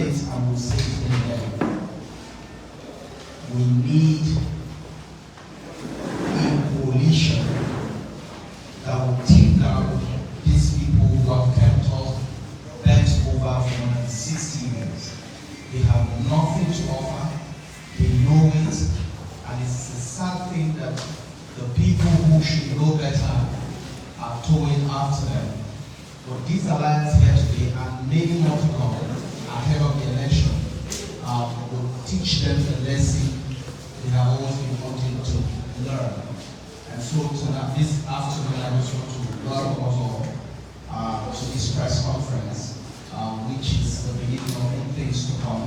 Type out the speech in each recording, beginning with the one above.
it and we'll say it again. We need a coalition that will take down these people who have kept us bent over for more than 60 years. They have nothing to offer, they know it, and it's a sad thing that the people who should know better are towing after them. But this alliance here today, and many more to come ahead of the election, will teach them the lesson they have always been wanting to learn. And so tonight, this afternoon, I just want to welcome us all to this press conference, which is the beginning of good things to come.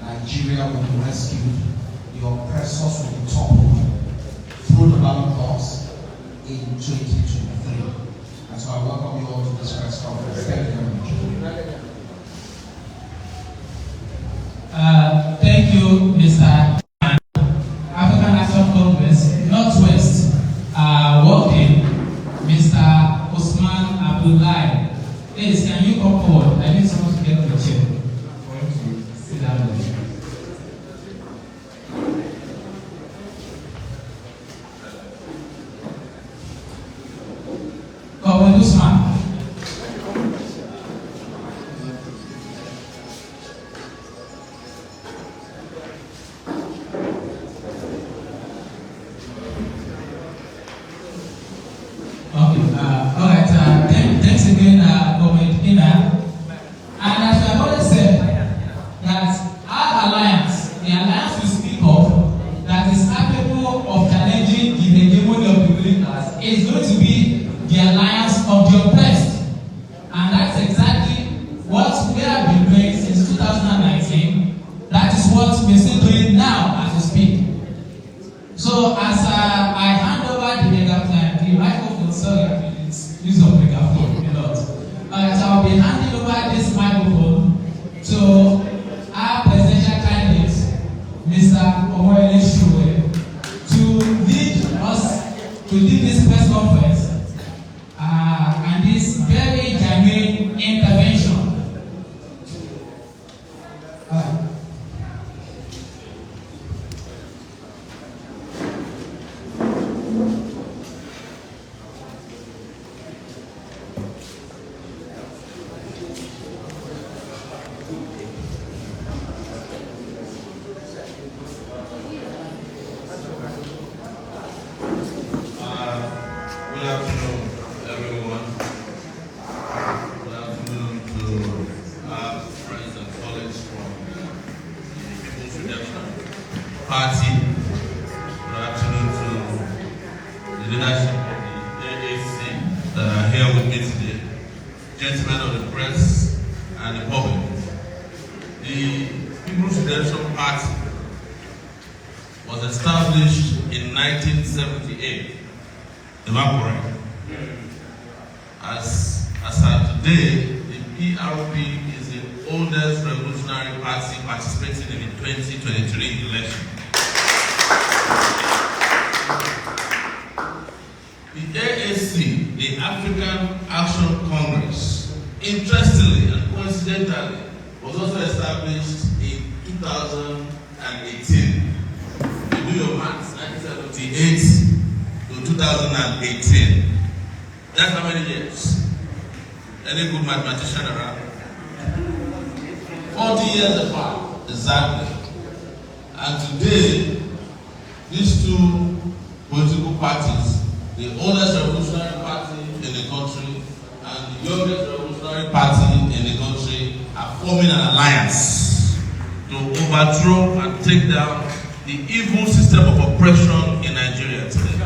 Nigeria will be rescued, the oppressors will be toppled through the ballot box in 2023. And so I welcome you all to this press conference. Thank you very much. Thank you, Mr. African National Congress, Northwest, working, Mr. Osman Abdullahi. Please, can you come forward? I need someone to get on the chair for him to sit down there. Comrade Usman. Thanks again, Comrade Ina. And as I have always said, that our alliance, the alliance we speak of, that is capable of challenging the hegemony of the ruling class, is going to be the alliance of the oppressed. And that's exactly what we have been doing since 2019. That is what we're still doing now as we speak. So as I hand over the microphone, sorry, use of megaphone a lot. So I'll be handing over this microphone to our presidential candidate, Mr. Omoyele Sowore, to lead this press conference and this very genuine intervention. Good afternoon, everyone. Good afternoon to our friends and colleagues from the People's Redemption Party. Good afternoon to the leadership of the AAC that are here with me today, gentlemen of the press and the public. The People's Redemption Party was established in 1978. Am I correct? As of today, the PRP is the oldest revolutionary party participating in the 2023 election. The AAC, the African Action Congress, interestingly and coincidentally, was also established in 2018. You do your maths, 1978 to 2018. That's how many years? Any good mathematician around? 40 years apart, exactly. And today, these two political parties, the oldest revolutionary party in the country and the youngest revolutionary party in the country, are forming an alliance to overthrow and take down the evil system of oppression in Nigeria today.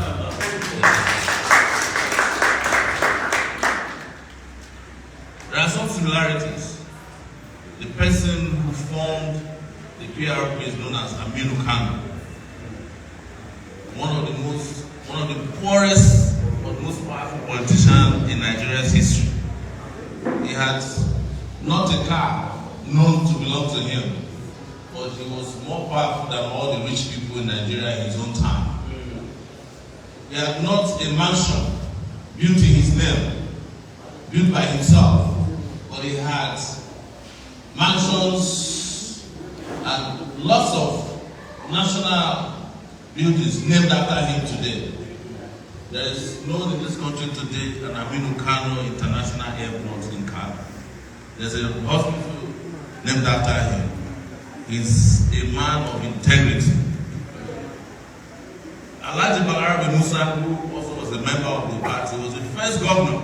There are some similarities. The person who formed the PRP is known as Aminu Kano, one of the poorest but most powerful politicians in Nigeria's history. He had not a car known to belong to him, but he was more powerful than all the rich people in Nigeria in his own time. He had not a mansion built in his name, built by himself, but he had mansions lots of national buildings named after him today. There is no in this country today an Aminu Kano International Airport in Kano. There's a hospital named after him. He's a man of integrity. Alhaji Balarabe Musa, who also was a member of the party, was the first governor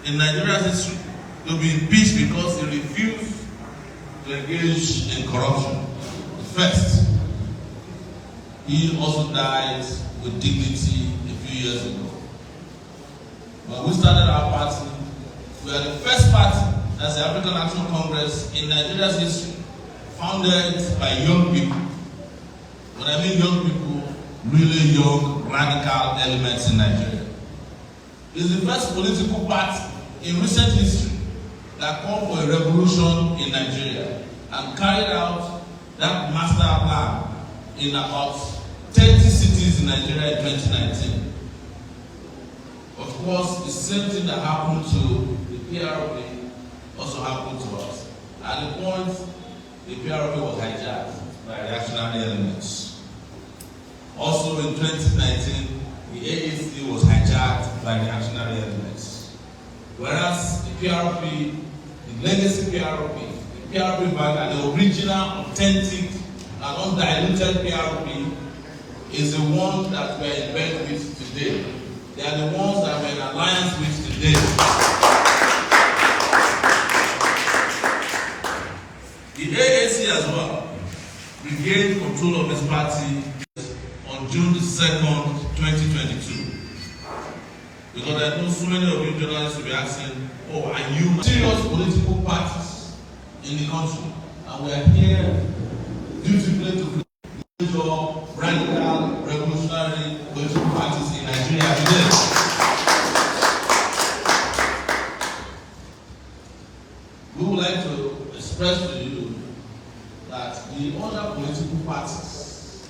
in Nigeria's history to be impeached because he refused to engage in corruption. The first. He also died with dignity a few years ago. When we started our party, we are the first party as the African Action Congress in Nigeria's history, founded by young people. When I mean young people, really young, radical elements in Nigeria. It's the first political party in recent history that called for a revolution in Nigeria and carried out that master plan in about 30 cities in Nigeria in 2019. Of course, the same thing that happened to the PRP also happened to us. At the point, the PRP was hijacked by reactionary elements. Also in 2019, the AAC was hijacked by reactionary elements. Whereas the PRP, the legacy PRP, the PRP bank, and the original, authentic, and undiluted PRP is the one that we are in bed with today. They are the ones that we are in alliance with today. The AAC as well regained control of its party on June the 2nd, 2022. Because I know so many of you journalists will be asking, oh, are you serious political parties in the country? And we are here dutifully to major radical, revolutionary political parties in Nigeria today. We would like to express to you that the other political parties,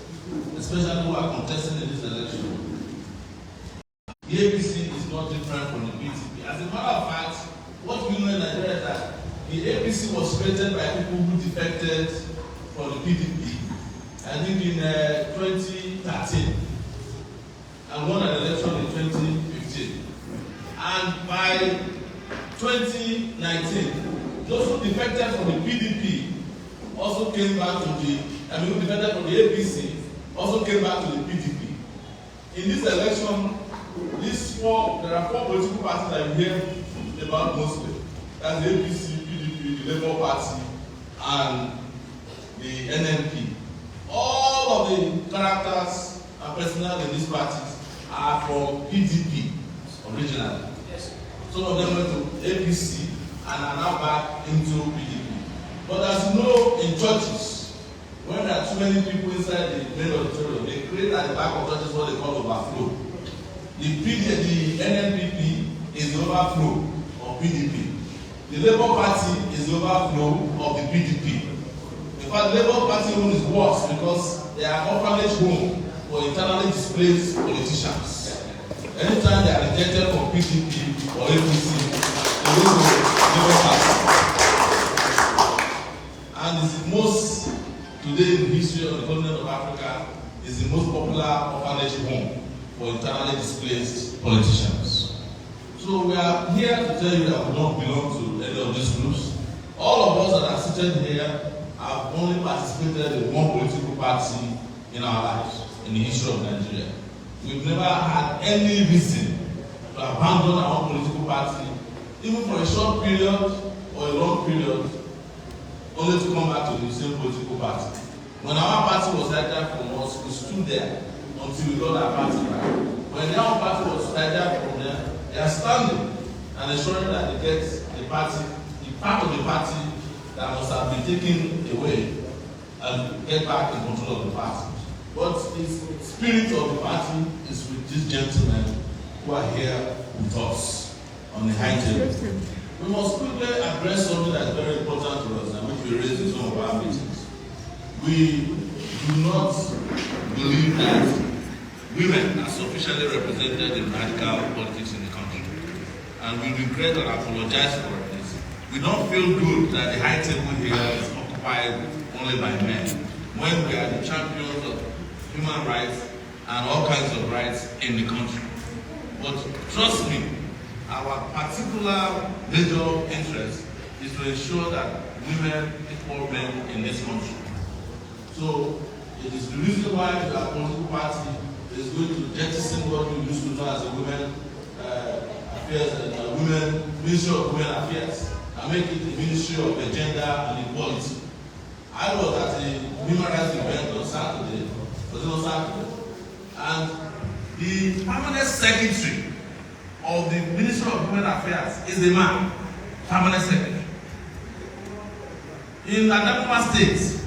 especially who are contesting in this election, the APC is not different from the PTP. As a matter of fact, what we know in Nigeria is that the APC was created by people who defected from the PDP, I think in 2013, and won an election in 2015. And by 2019, those who defected from the PDP also came back to who defected from the APC also came back to the PDP. In this election, there are four political parties that you hear about mostly. That's the APC, PDP, the Labour Party, and the NNP. All of the characters and personnel in these parties are from PDP originally. Yes. Some of them went to APC and are now back into PDP. But as you know, in churches, when there are too many people inside the main auditorium, they create at the back of churches what they call overflow. The NNPP is the overflow of PDP. The Labour Party is the overflow of the PDP. In fact, the Labour Party home is worse because they are orphanage home for internally displaced politicians. Anytime they are rejected from PDP or APC, they go to Labour Party. And it's the most, today in the history of the continent of Africa, is the most popular orphanage home for internally displaced politicians. So we are here to tell you that we don't belong to any of these groups. All of us that are seated here have only participated in one political party in our lives, in the history of Nigeria. We've never had any reason to abandon our political party, even for a short period or a long period, only to come back to the same political party. When our party was hijacked from us, we stood there until we got our party back. When our party was hijacked from them, they are standing and ensuring that they get the party, the part of the party that must have been taken away, and get back in control of the party. But the spirit of the party is with these gentlemen who are here with us on the high table. We must quickly address something that is very important to us and which we raised in some of our meetings. We do not believe that women are sufficiently represented in radical politics in the country. And we regret and apologize for this. We don't feel good that the high table here is occupied with only by men, when we are the champions of human rights and all kinds of rights in the country. But trust me, our particular major interest is to ensure that women equal men in this country. So it is the reason why our political party is going to jettison what we used to know as a women affairs and women Ministry of Women Affairs and make it the Ministry of Gender and Equality. I was at a human rights event on Saturday, and the permanent secretary of the Ministry of Women Affairs is a man, permanent secretary. In Adamawa State,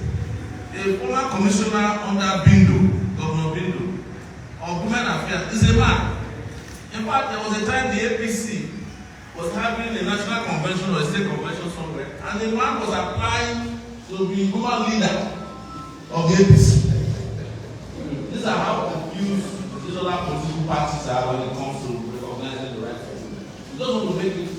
a former commissioner under Bindo, Governor Bindo, of Women Affairs is a man. In fact, there was a time the APC was having a national convention or a state convention somewhere, and the man was applying to be woman leader of the APC. These are how confused these other political parties are when it comes to recognizing the rights of women. We don't want to make it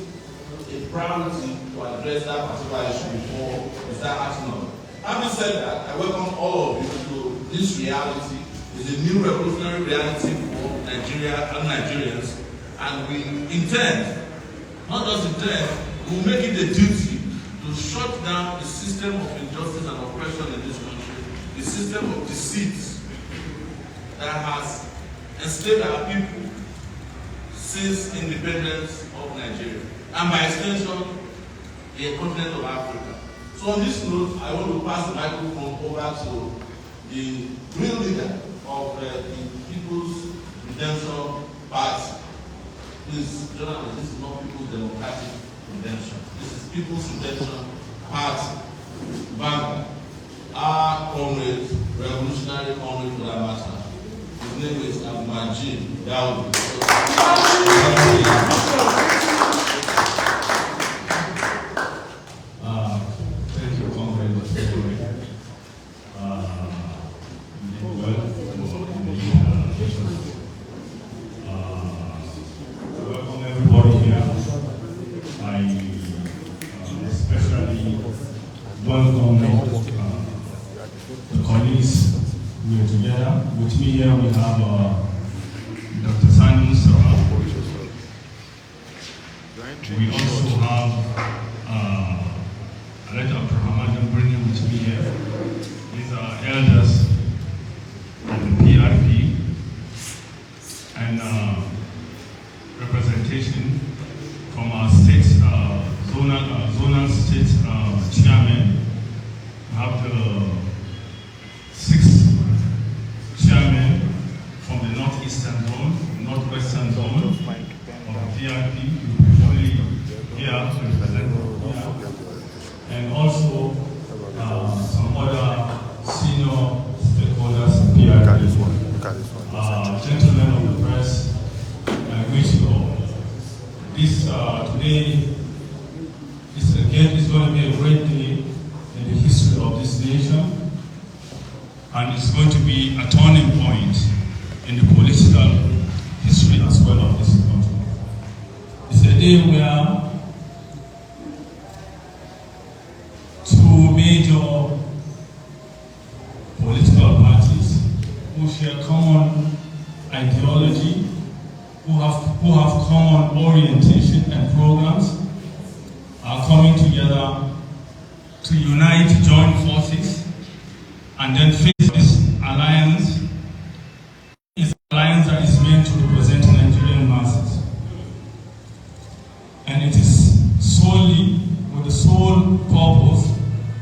a priority to address that particular issue before we start acting on it. Having said that, I welcome all of you to this reality. It's a new revolutionary reality for Nigeria and Nigerians, and we intend, not just intend, we will make it a duty to shut down the system of injustice and oppression in this country, the system of deceit that has enslaved our people since independence of Nigeria, and by extension, the continent of Africa. So on this note, I want to pass the microphone over to the real leader of the People's Redemption Party. Please, Jonathan, this is not People's Democratic Redemption. This is People's Redemption Party. But our comrade, revolutionary comrade for that matter, his name is Omoyele Daoud. Thank you, comrade. Welcome everybody here. I especially welcome the colleagues who are together. With me here we have Dr. Sydenews. We also have Dr. Hamad bringing with me here. These are elders of the PRP and representation from our state, zonal state chairman. We have the 6th chairman from the northeastern zone, northwestern zone of the PRP, only here to represent here. And also some other senior stakeholders in PRP. Gentlemen of the press, I wish you all. This today is going to be a great day in the history of this nation, and it's going to be a turning point in the political history as well of this country. It's a day where two major political parties who share common ideology, who have common orientation and programs, are coming together to unite, join forces, and then face this alliance. It's an alliance that is meant to represent Nigerian masses. And it is solely with the sole purpose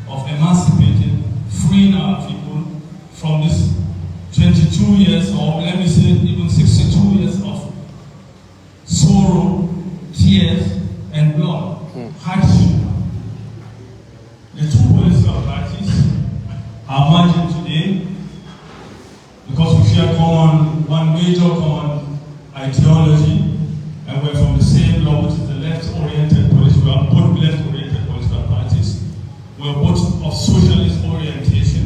of emancipating, freeing our people from this 22 years, or let me say even 62 years of sorrow, tears, and blood, hardship. The two political parties are merging today because we share one major common ideology, and we're from the same bloc, which is the left-oriented political. We are both left-oriented political parties. We're both of socialist orientation.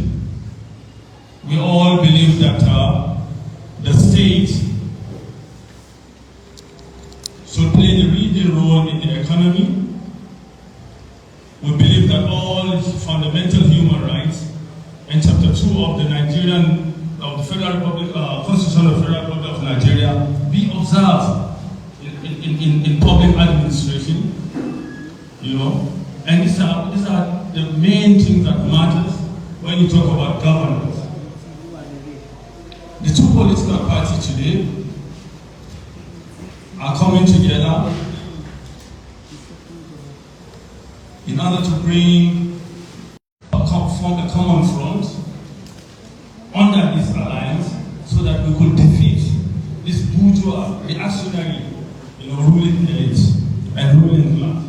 We all believe that the state should play the leading role in the economy. We believe that all fundamental human rights 2 of the Federal Republic, Constitution of the Federal Republic of Nigeria be observed in public administration, you know, and these are the main things that matters when you talk about governance. The 2 political parties today are coming together in order to form a common front under this alliance so that we could defeat this bourgeois, reactionary, ruling elite and ruling class.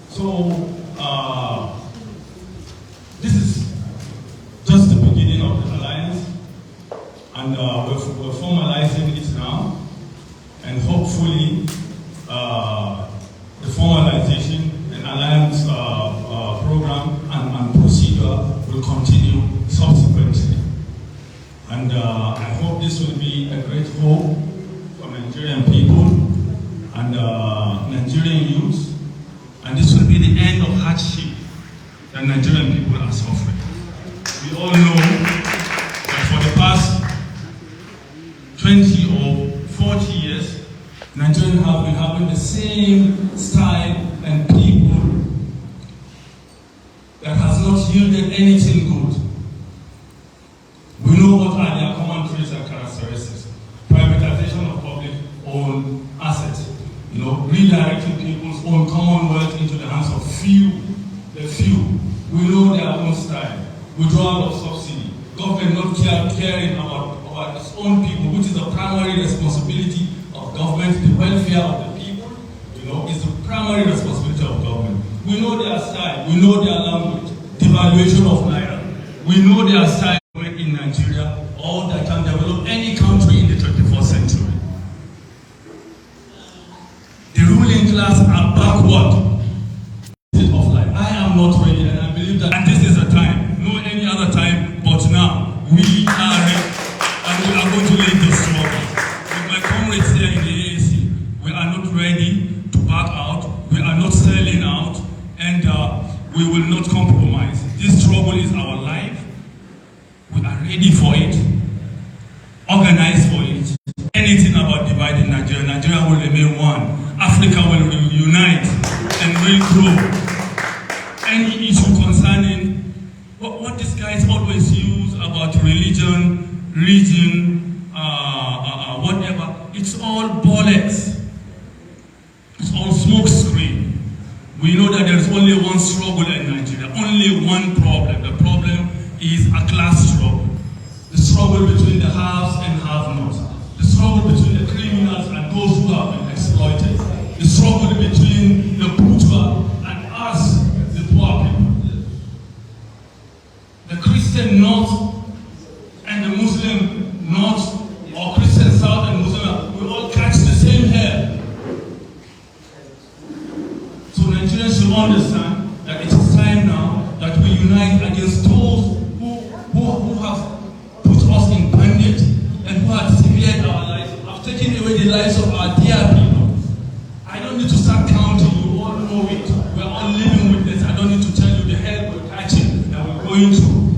So, this is just the beginning of the alliance, and we're formalizing it now, and hopefully the formalization and alliance program and procedure will continue subsequently. And I hope this will be a great hope for Nigerian people and Nigerian youth, and this will be the end of hardship that Nigerian people are suffering. We all know that for the past 20 or 40 years, Nigerians have been having the same style and people that has not yielded anything good. We know what are their common traits and characteristics. Privatization of public-owned assets, redirecting people's own commonwealth into the hands of the few. We know their own style. Withdrawal of subsidy. Government not caring about its own people, which is the primary responsibility of government. The welfare of the people, is the primary responsibility of government. We know their style. We know their language. Devaluation of naira. We know their style in Nigeria, all that can develop any country in the 21st century. The ruling class are backward of life. I am not ready, and I believe that, and this is the time, no any other time, but now we are ready, and we are going to lead the struggle. With my comrades here in the AAC, we are not ready to back out, we are not selling out, and we will not compromise. This struggle is our life. We are ready for it, organized for it. Anything about dividing Nigeria, Nigeria will remain one. Africa will reunite and will grow. Any issue concerning what these guys always use about religion, region, whatever, it's all bollocks. It's all smoke screen. We know that there's only one struggle in Nigeria, only one problem. The problem is a class struggle. The struggle between the haves and have-nots. The struggle between the criminals and those who have been exploited. The struggle between the bourgeois and us, the poor people. The Christian North and the Muslim North, or Christian South and Muslim, we all catch the same hair. So Nigerians should understand that it is time now that we unite against those who have put us in bondage and who have severed our lives, have taken away the lives of our dear people. I don't need to start counting, you all know it. We're all living with this. I don't need to tell you the hell we're catching and we're going through.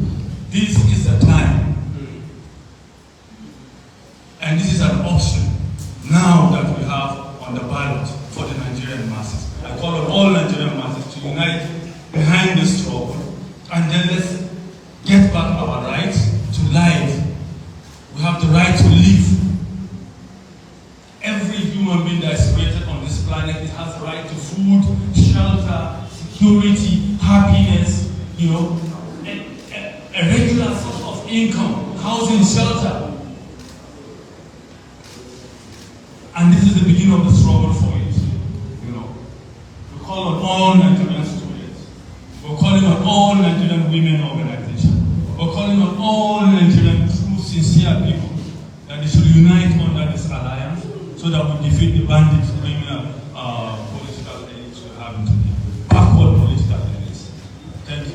This is the time. And this is an option now that we have on the ballot for the Nigerian masses. I call on all Nigerian masses to unite behind this struggle, and then let's get back our right to life. We have the right to live. Every human being that is created on this planet, it has the right to food, shelter, security, happiness, a regular source of income, housing, shelter. And this is the beginning of the struggle for it. We call on all Nigerian students. We're calling on all Nigerian women organizations. We're calling on all Nigerian true, sincere people that they should unite under this alliance so that we defeat the bandits, criminal, political elites we're having today. Backward political elites. Thank you.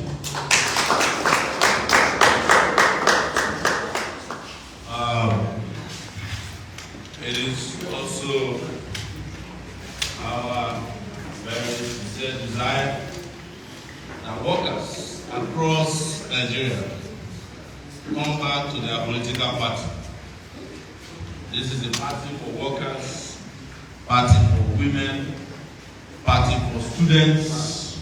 It is also our very sincere desire that workers across Nigeria come back to their political party. This is a party for workers, party for women, party for students,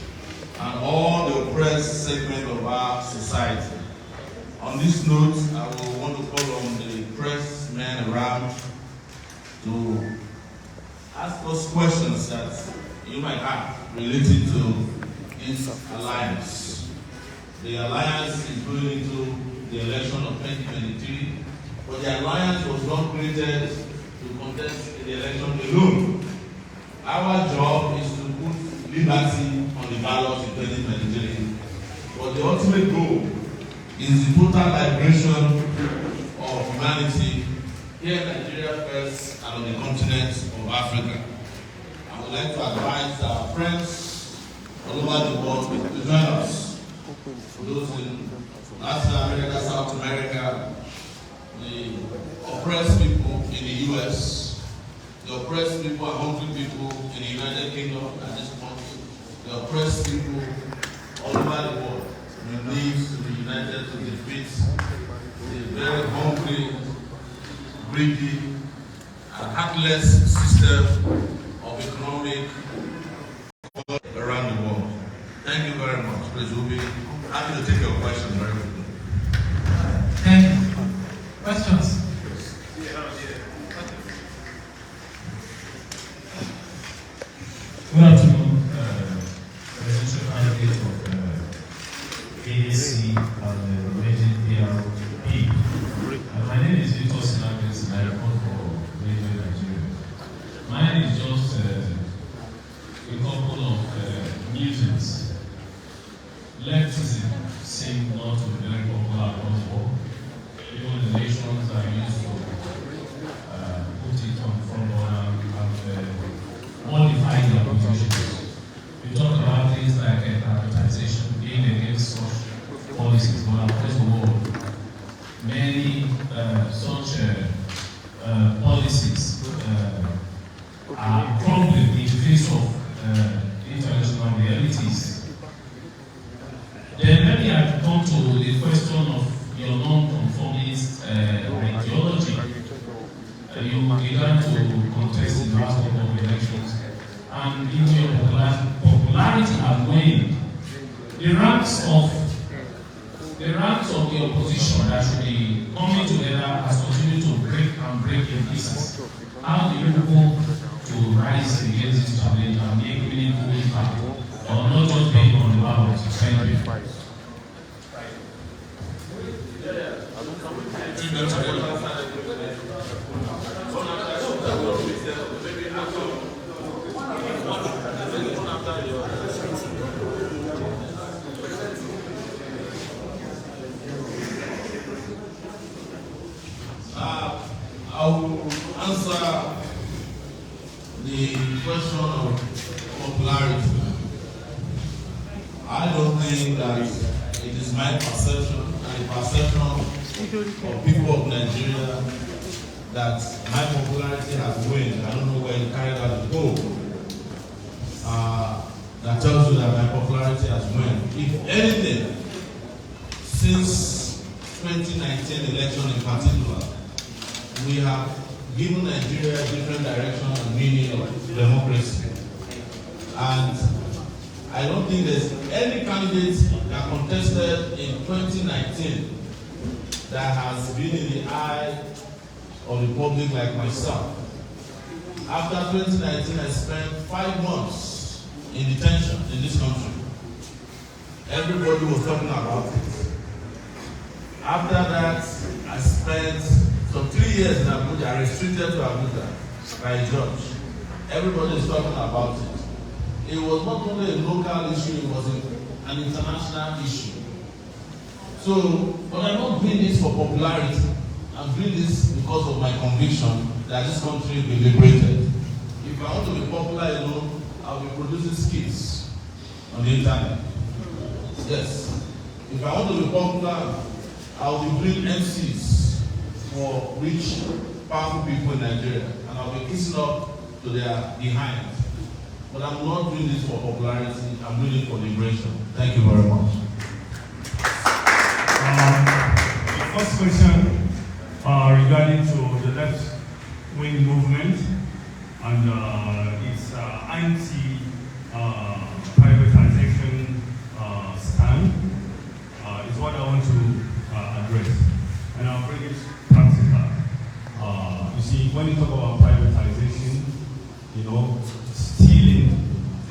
and all the oppressed segment of our society. On this note, I will want to call on the press men around to ask us questions that you might have related to this alliance. The alliance is going into the election of 2023, but the alliance was not created to contest in the election alone. Our job is to put liberty on the ballot in 2023, but the ultimate goal is the total liberation of humanity here in Nigeria first and on the continent of Africa. I would like to advise our friends all over the world to join us. Those in Latin America, South America, the oppressed people in the US, the oppressed people and hungry people in the United Kingdom at this point, the oppressed people all over the world need to be united to defeat the very hungry, greedy, and heartless system of economic around the world. Thank you very much. Please, we'll be happy to take your questions very quickly. Thank you. Questions? Good afternoon, presidential candidate of AAC and the Major PRP. My name is Victor Sydenews and I report for Radio Nigeria. Mine is just a couple of musings. Leftism seems not to be very popular across the world. Even the nations are used to put it on the front burner and modify their positions. We talk about things like privatization, being against such policies, but across the world, many such policies are crumbling in the face of international realities. Then let me come to the question of your non-conformist ideology. You began to contest in the last couple of elections, and even your popularity has waned. The ranks of the opposition that should be coming together has continued to break in pieces. How do you hope to rise against this challenge and make meaningful impact, or not just being on the ballot? Thank you. I will answer the question of popularity. I don't think that it is my perception and the perception of people of Nigeria that my popularity has waned. I don't know where you carry that to go. That tells you that my popularity has waned. If anything, since 2019 election in particular, we have given Nigeria a different direction and meaning of democracy. And I don't think there's any candidate that contested in 2019 that has been in the eye of the public like myself. After 2019, I spent 5 months in detention in this country. Everybody was talking about it. After that, I spent some 3 years in Abuja, restricted to Abuja by a judge. Everybody is talking about it. It was not only a local issue, it was an international issue. So, but I'm not doing this for popularity. I'm doing this because of my conviction that this country will be liberated. If I want to be popular alone, I'll be producing skits on the internet. Yes. If I want to be popular, I'll be doing MCs for rich, powerful people in Nigeria, and I'll be kissing up to their behind. But I'm not doing this for popularity, I'm doing it for liberation. Thank you very much. question regarding to the left-wing movement and its anti-privatization stand is what I want to address. And I'll bring it practical. You see, when you talk about privatization, you know, stealing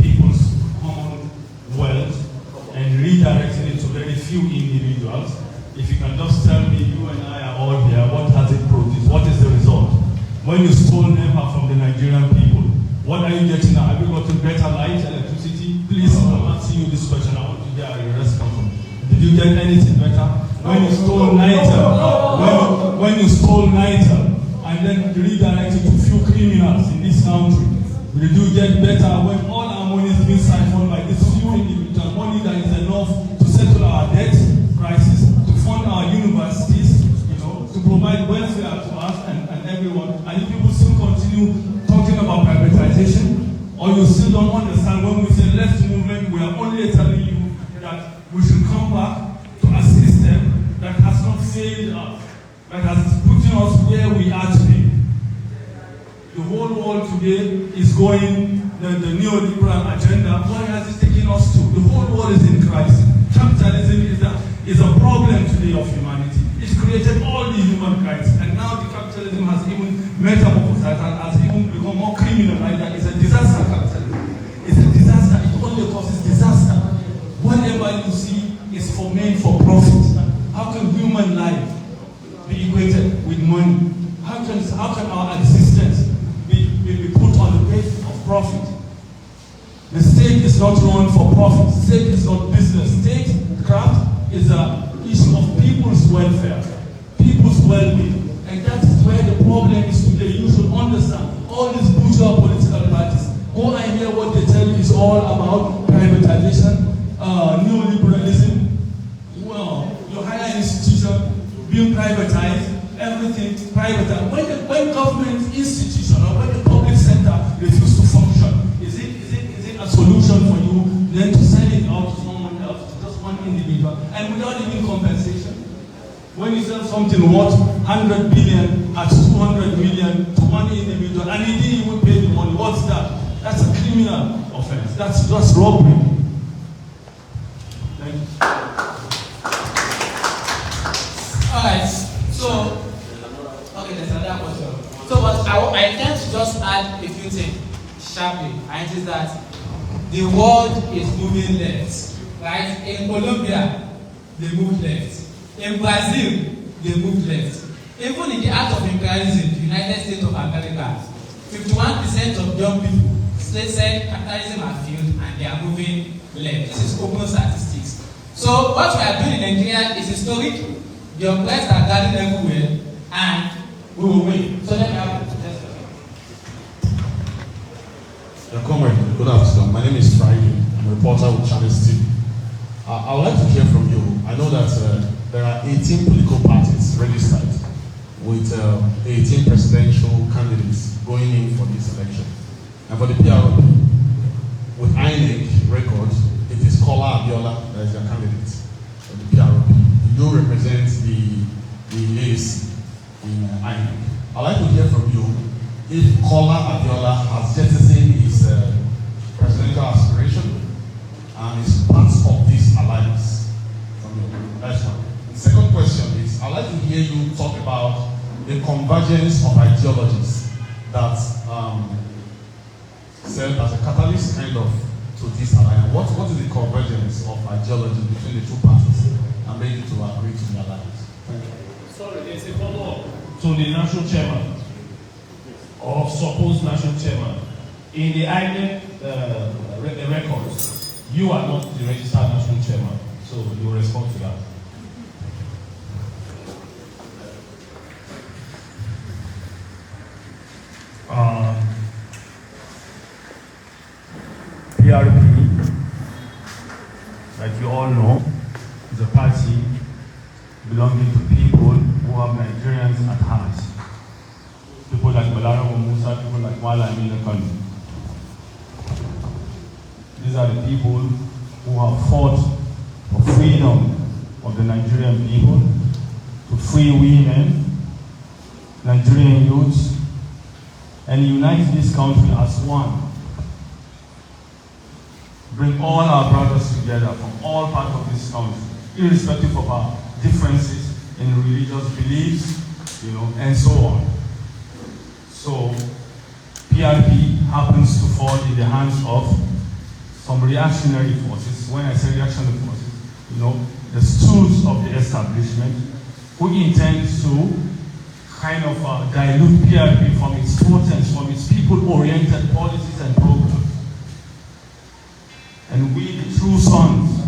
people's common wealth and redirecting it to very few individuals, if you can just tell me, you and I are all here, what has it produced? What is the result? When you stole NEPA from the Nigerian people, what are you getting now? Have you gotten better light, electricity? Please, I'm asking you this question. I want to hear a response from you. Did you get anything better? When you stole NITEL, when you stole NITEL, and then redirected to few criminals in this country, did you get better when all our money is being siphoned by this few individuals, money that is enough to settle our debt crisis, to fund our universities, you know, to provide welfare to us and everyone, and if people still continue talking about privatization, or you still don't understand when we say left movement, we are only telling you that we should come back to a system that has not failed us, that has put us where we are today. The whole world today is going the neoliberal agenda. Where has it taken us to? The whole world is in crisis. Capitalism is a problem today of humanity. It created all the human crises, and now the capitalism has even metamorphosed, has even become more criminalized. That it's a disaster. Capitalism. It's a disaster. It only causes disaster. Whatever you see is made for profit. How can human life be equated with money? How can our existence be put on the basis of profit? The state is not run for profit. The state is not business. Statecraft is an issue of people's welfare, people's well-being. And that is where the problem is today. You should understand. All these bourgeois political parties, go and hear what they tell you is all about privatization, neoliberalism, well, your higher institution being privatized, everything privatized. When government institution or when the public sector refuse to function, is it a solution for you then to send it out to someone else, to just one individual, and without even compensation? When you sell something worth 100 billion at 200 million to one individual, and he didn't even pay the money, what's that? That's a criminal offense. That's just robbery. Thank you. Alright, so, okay, there's another question. So, but I intend to just add a few things sharply, and it is that the world is moving left, right? In Colombia, they moved left. In Brazil, they moved left. Even in the act of imperialism, the United States of America, 51% of young people said capitalism has failed and they are moving left. This is open statistics. So what we are doing in Nigeria is historic. The oppressed are gathering everywhere, and we will win. So let me have a Comrade, good afternoon. My name is Friday. I'm a reporter with Channels TV. I would like to hear from you. I know that there are 18 political parties registered with 18 presidential candidates going in for this election. And for the PRP, with INEC records, it is Kola Abiola that is your candidate for the PRP. You do represent the AAC in INEC. I'd like to hear from you if Kola Abiola has jettisoned his presidential aspiration and is part of this alliance. That's one. The second question is, I'd like to hear you talk about the convergence of ideologies that serve as a catalyst kind of to this alliance. What is the convergence of ideology between the two parties and made you to agree to the alliance? Thank you. Sorry, there's a follow-up to the national chairman or supposed national chairman. In the INEC records, you are not the registered national chairman, so you will respond to that. PRP, like you all know, is a party belonging to people who have Nigerians at heart. People like Malara Musa, people like Wala Amina Kanu. These are the people who have fought for freedom of the Nigerian people, to to free women, Nigerian youths, and unite this country as one. Bring all our brothers together from all parts of this country, irrespective of our differences in religious beliefs, and so on. So, PRP happens to fall in the hands of some reactionary forces. When I say reactionary forces, the stools of the establishment who intend to kind of dilute PRP from its potence, from its people-oriented policies and programs. And we, the true sons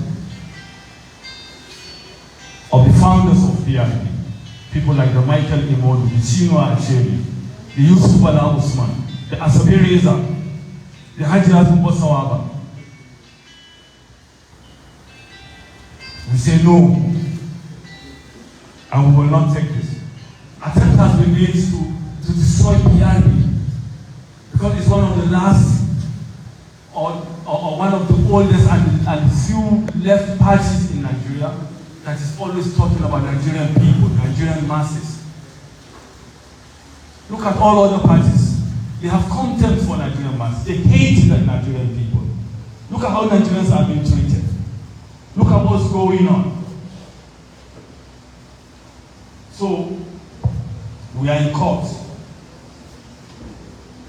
of the founders of PRP, people like the Michael Imodu, the Chinua Achebe, the Yusuf Bala Usman, the Asabe Reza, the Haji Azumbo Sawaba, we say no, and we will not take this. Attempt has been made to destroy PRP because it's one of the last or one of the oldest and few left parties in Nigeria that is always talking about Nigerian people, Nigerian masses. Look at all other parties. They have contempt for Nigerian masses. They hate the Nigerian people. Look at how Nigerians are being treated. Look at what's going on. So, we are in court.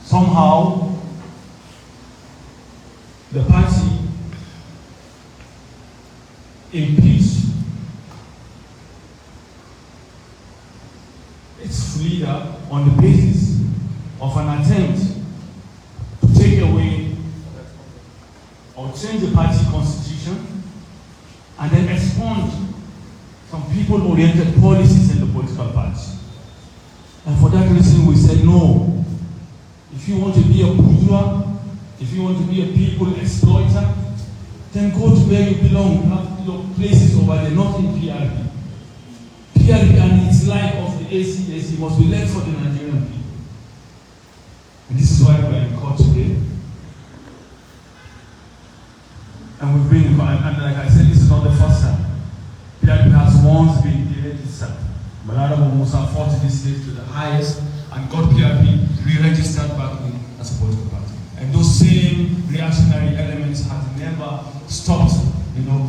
Somehow, the party impeached its leader on the basis of an attempt to take away or change the party constitution and then expunge some people-oriented policies in the political party. And for that reason, we said no. If you want to be a bourgeois, if you want to be a people exploiter, then go to where you belong. You have your places over there, not in PRP. PRP and its like of the AAC must be left for the Nigerian people. And this is why we are in court today. And we've been, and like I said, this is not the first time. PRP has once been deregistered. Malala Musa fought this case to the highest and got PRP re-registered back in as a political party. And those same reactionary elements have never stopped,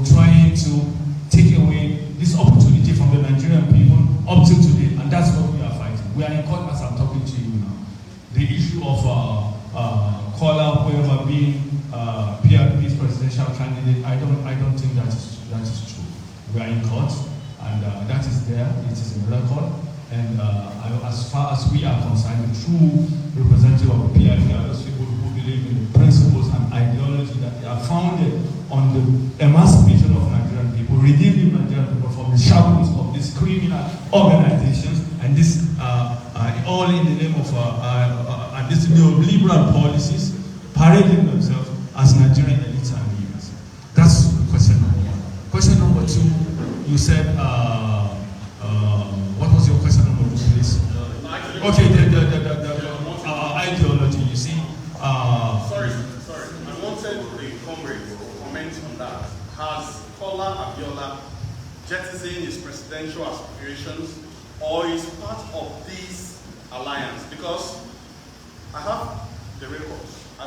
trying to take away this opportunity from the Nigerian people up till today. And that's what we are fighting. We are in court as I'm talking to you now. The issue of Kola, whoever being PRP's presidential candidate, I don't think that is true. We are in court, and that is there. It is in record. And as far as we are concerned, the true representative of the PRP are those people who believe in the principles and ideology that they are founded on the emancipation of Nigerian people, redeeming Nigerian people from the shackles of these criminal organizations, and this all in the name of and these neoliberal policies, parading themselves as Nigerian elites and leaders. That's question number one. Question number two, you said, what was your question number two, please? Okay, the ideology, you see. Sorry. I wanted the comrade to comment on that. Has Kola Abiola jettisoned his presidential aspirations, or is part of this alliance? Because I have the records. I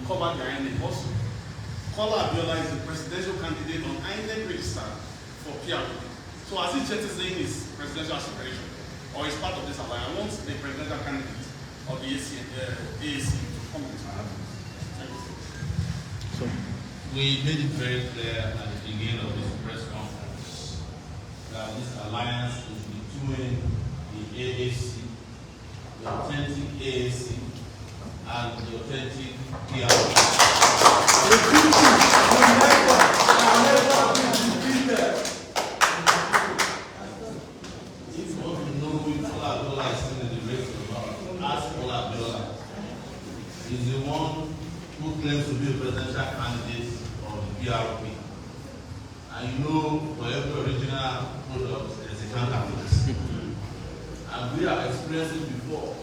covered the INEC also. Kola Abiola is the presidential candidate on INEC register for PRP. So has he jettisoned his presidential aspiration, or is part of this alliance? I want the presidential candidate of the AAC to comment. So we made it very clear at the beginning of this press conference that this alliance is between the AAC, the authentic AAC, and the authentic PRP. If you want to know who Kola Abiola is still in the race, ask Kola Abiola. He's the one who claims to be a presidential candidate of the PRP. And for every original product, there is a counterfeit. And we have experienced it before.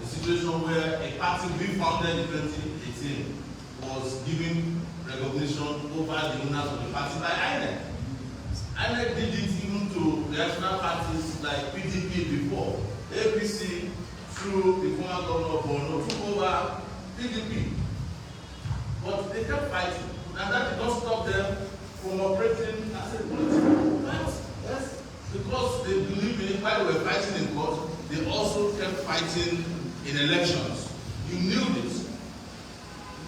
The situation where a party we founded in 2018 was given recognition over the owners of the party by INEC. INEC did it even to the reactionary parties like PDP before. APC through the former governor of Borno took over PDP. But they kept fighting, and that did not stop them from operating as a political party. Yes, because they believe in it. While they were fighting in court, they also kept fighting in elections. You knew this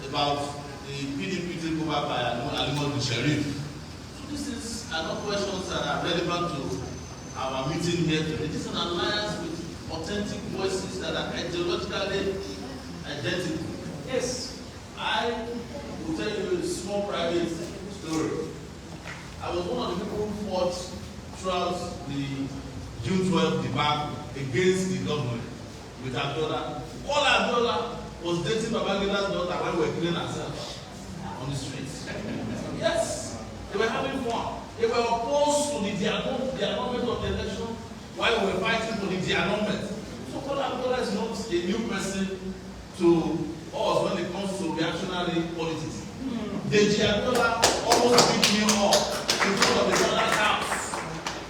about the PDP takeover by Alimot Sharif. So this is another questions that are relevant to our meeting here today. This is an alliance with authentic voices that are ideologically identical. Yes, I will tell you a small private story. I was one of the people who fought throughout the June 12 debacle against the government with Abiola. All Abiola was dating Babangida's daughter when we were killing ourselves on the streets. Yes, they were having fun. They were opposed to the annulment of the election while we were fighting for the annulment. So Abiola is not a new person to us when it comes to reactionary politics. The Abiola almost beat me up in front of the brother's house.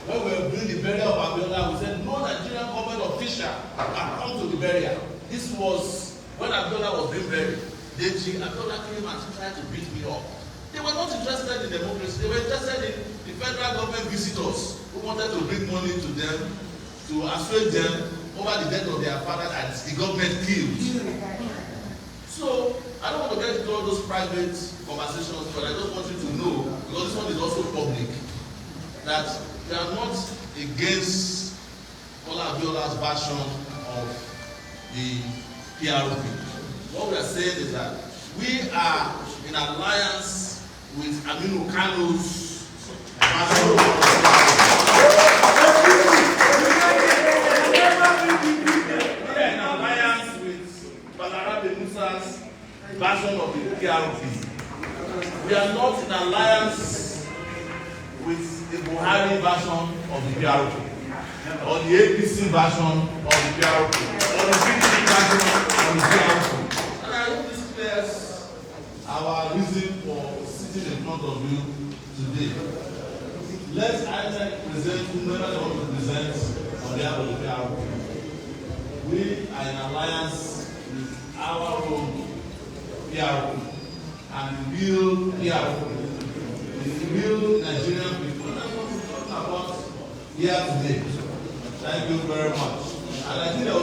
When we were doing the burial of Abiola, we said no Nigerian government official can come to the burial. This was when Abiola was being buried. The Abiola came and tried to beat me up. They were not interested in democracy. They were interested in the federal government visitors who wanted to bring money to them to assuage them over the death of their father that the government killed. So I don't want to get into all those private conversations, but I just want you to know, because this one is also public, that we are not against Kola Abiola's version of the PRP. What we are saying is that we are in alliance with Aminu Kano's version. We are in alliance with Balarabe Musa's version of the PRP. We are not in alliance with the Buhari version of the PRP, or the APC version of the PRP, or the PDP version of the PRP. And I hope this clears our reason for sitting in front of you today. Let's either present whomever they want to present on behalf of the PRP. We are in alliance with our own PRP and the real PRP, the real Nigerian people. That's what we're talking about here today. Thank you very much. And I think your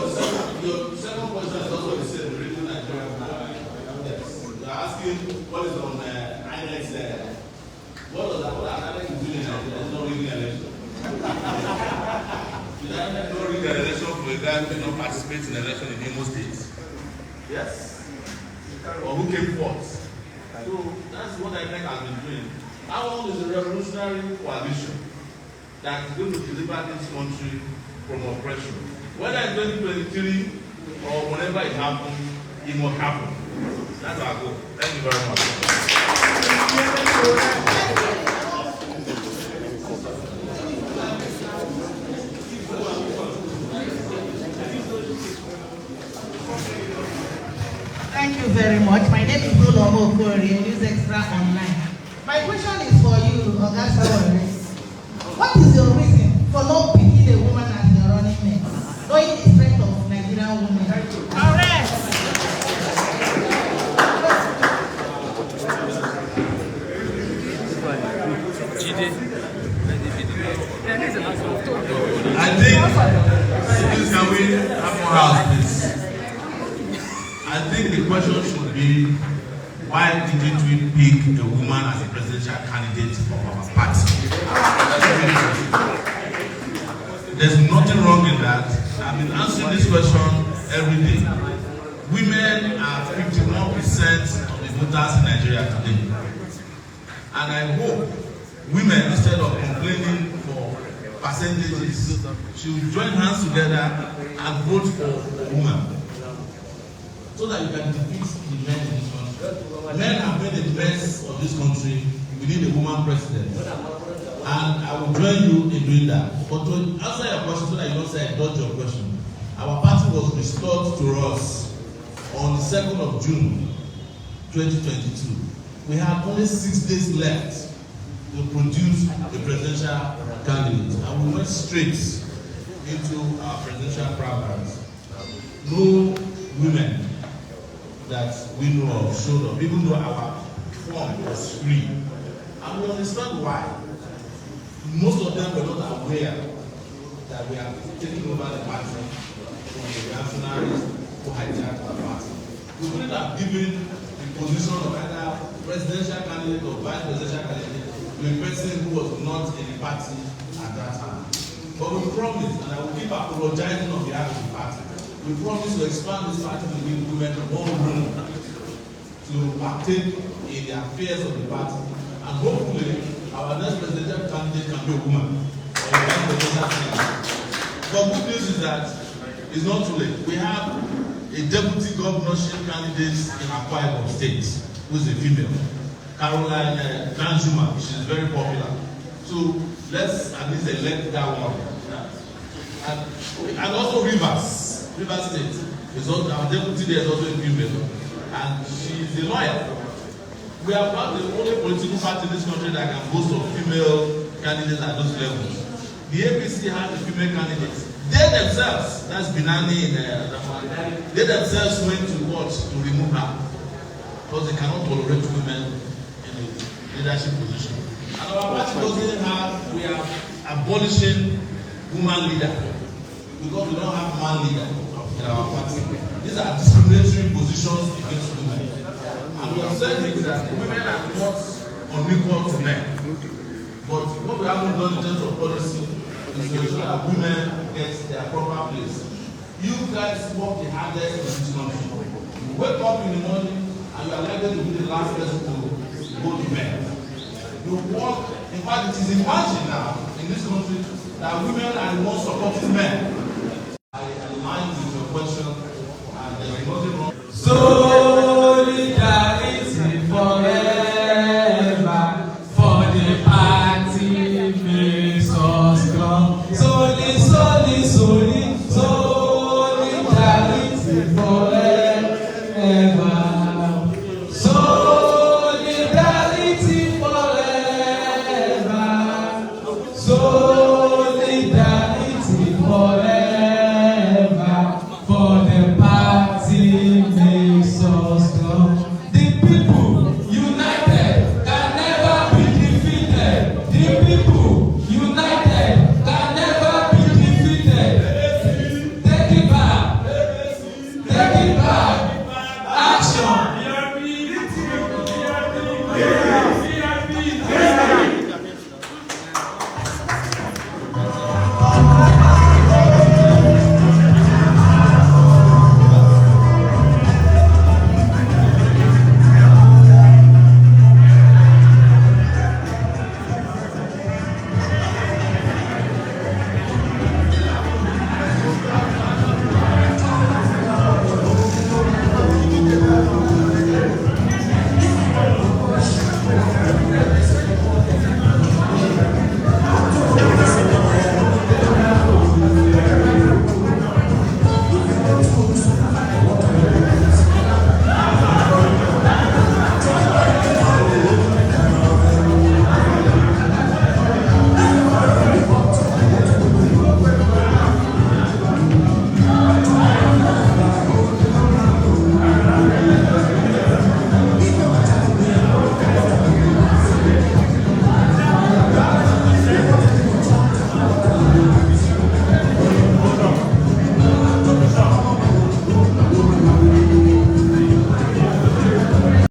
second question is also the same, the real Nigerian people. Yes. You are asking what is on INEX. What does that? What are INEX doing in Nigeria? It's not rigging election. Did INEX not rig an election for a guy who did not participate in election in Imo State? Yes. Or who came forth? So that's what INEC has been doing. How long is a revolutionary coalition that is going to deliver this country from oppression? Whether in 2023 or whenever it happens, it must happen. That's our goal. Thank you very much. Thank you very much. My name is Omoyele, News Extra Online. My question is for you, Oga Sowore. What is your reason for not picking a woman as your running mate, knowing the strength of Nigerian women? Correct. I think, please can we have more house, please? I think the question should be, why didn't we pick a woman as a presidential candidate of our party? There's nothing wrong in that. I've been answering this question every day. Women are 51% of the voters in Nigeria today. And I hope women, instead of complaining for percentages, should join hands together and vote for a woman, so that you can defeat the men in this country. Men have made a mess of this country. We need a woman president. And I will join you in doing that. But to answer your question, so that you don't say I dodged your question, our party was restored to us on the 2nd of June 2022. We had only 6 days left to produce a presidential candidate. And we went straight into our presidential primaries. No women that we know of showed up, even though our form was free. And we understand why. Most of them were not aware that we are taking over the party from the reactionaries who hijacked the party. We couldn't have given the position of either presidential candidate or vice presidential candidate to a person who was not in the party at that time. But we promised, and I will keep apologizing on behalf of the party, we promised to expand this party to give women more room to partake in the affairs of the party, and hopefully our next presidential candidate can be a woman. But good news is that it's not too late. We have a deputy governorship candidate in Akwa Ibom State, who is a female, Caroline Danjuma. She is very popular. So let's at least elect that one. And also Rivers State is also, our deputy there is also a female, and she is a lawyer. We are not the only political party in this country that can boast of female candidates at those levels. The APC has a female candidate. They themselves, that's Binani in they themselves went to court to remove her because they cannot tolerate women in a leadership position. And our party doesn't have, we are abolishing woman leader because we don't have man leader in our party. These are discriminatory positions against women. And we have said that women are not unequal to men. But what we haven't done in terms of policy is to ensure that women get their proper place. You guys work the hardest in this country. You wake up in the morning and you are likely to be the last person to go to bed. You work, in fact, it is imagined now in this country that women are the most supporting men. I align with your question, and there is nothing wrong. Solidarity forever for the party makes us strong. Solidarity forever. Solidarity forever. Solidarity forever for the party makes us strong. The people united can never be defeated. The people